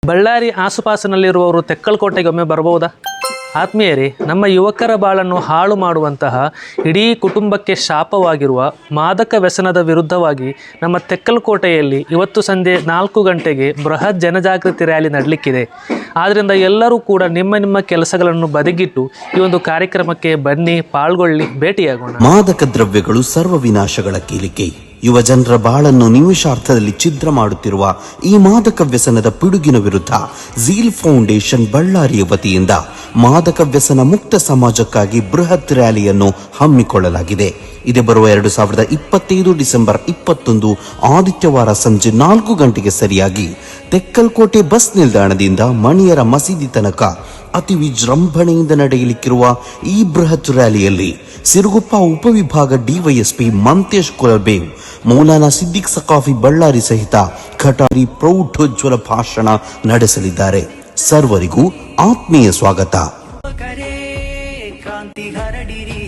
ಬಳ್ಳಾರಿ ಆಸುಪಾಸಿನಲ್ಲಿರುವವರು ತೆಕ್ಕಲಕೋಟೆಗೆ ಒಮ್ಮೆ ಬರಬಹುದಾ? ಆತ್ಮೀಯರೇ, ನಮ್ಮ ಯುವಕರ ಬಾಳನ್ನು ಹಾಳು ಮಾಡುವಂತಹ ಇಡೀ ಕುಟುಂಬಕ್ಕೆ ಶಾಪವಾಗಿರುವ ಮಾದಕ ವ್ಯಸನದ ವಿರುದ್ಧವಾಗಿ ನಮ್ಮ ತೆಕ್ಕಲಕೋಟೆಯಲ್ಲಿ ಇವತ್ತು ಸಂಜೆ 4 ಗಂಟೆಗೆ ಬೃಹತ್ ಜನಜಾಗೃತಿ ರ್ಯಾಲಿ ನಡೆಯಲಿಕ್ಕಿದೆ. ಆದ್ದರಿಂದ ಎಲ್ಲರೂ ಕೂಡ ನಿಮ್ಮ ಕೆಲಸಗಳನ್ನು ಬದಿಗಿಟ್ಟು ಈ ಒಂದು ಕಾರ್ಯಕ್ರಮಕ್ಕೆ ಬನ್ನಿ, ಪಾಲ್ಗೊಳ್ಳಿ, ಭೇಟಿಯಾಗೋಣ. ಮಾದಕ ದ್ರವ್ಯಗಳು ಸರ್ವ ವಿನಾಶಗಳ ಕೀಲಿಕೆ. ಯುವ ಜನರ ಬಾಳನ್ನು ನಿಮಿಷಾರ್ಥದಲ್ಲಿ ಛಿದ್ರ ಮಾಡುತ್ತಿರುವ ಈ ಮಾದಕ ವ್ಯಸನದ ಪಿಡುಗಿನ ವಿರುದ್ಧ ಝೀಲ್ ಫೌಂಡೇಶನ್ ಬಳ್ಳಾರಿಯ ವತಿಯಿಂದ ಮಾದಕ ವ್ಯಸನ ಮುಕ್ತ ಸಮಾಜಕ್ಕಾಗಿ ಬೃಹತ್ ರ್ಯಾಲಿಯನ್ನು ಹಮ್ಮಿಕೊಳ್ಳಲಾಗಿದೆ. ಇದೇ ಬರುವ 2025 ಡಿಸೆಂಬರ್ 21 ಆದಿತ್ಯವಾರ ಸಂಜೆ 4 ಗಂಟೆಗೆ ಸರಿಯಾಗಿ ತೆಕ್ಕಲಕೋಟೆ ಬಸ್ ನಿಲ್ದಾಣದಿಂದ ಮಣಿಯರ ಮಸೀದಿ ತನಕ ಅತಿ ವಿಜೃಂಭಣೆಯಿಂದ ನಡೆಯಲಿಕ್ಕಿರುವ ಈ ಬೃಹತ್ ರ್ಯಾಲಿಯಲ್ಲಿ ಸಿರುಗುಪ್ಪ ಉಪವಿಭಾಗ ಡಿವೈಎಸ್ಪಿ ಮಂತೇಶ್ ಕುಲಬೇವ್, ಮೌಲಾನಾ ಸಿದ್ದಿಕ್ ಸಕಾಫಿ ಬಳ್ಳಾರಿ ಸಹಿತ ಖಟಾರಿ ಪ್ರೌಢೋಜ್ವಲ ಭಾಷಣ ನಡೆಸಲಿದ್ದಾರೆ. ಸರ್ವರಿಗೂ ಆತ್ಮೀಯ ಸ್ವಾಗತ. ಕ್ರಾಂತಿ ಹರಡಿರಿ.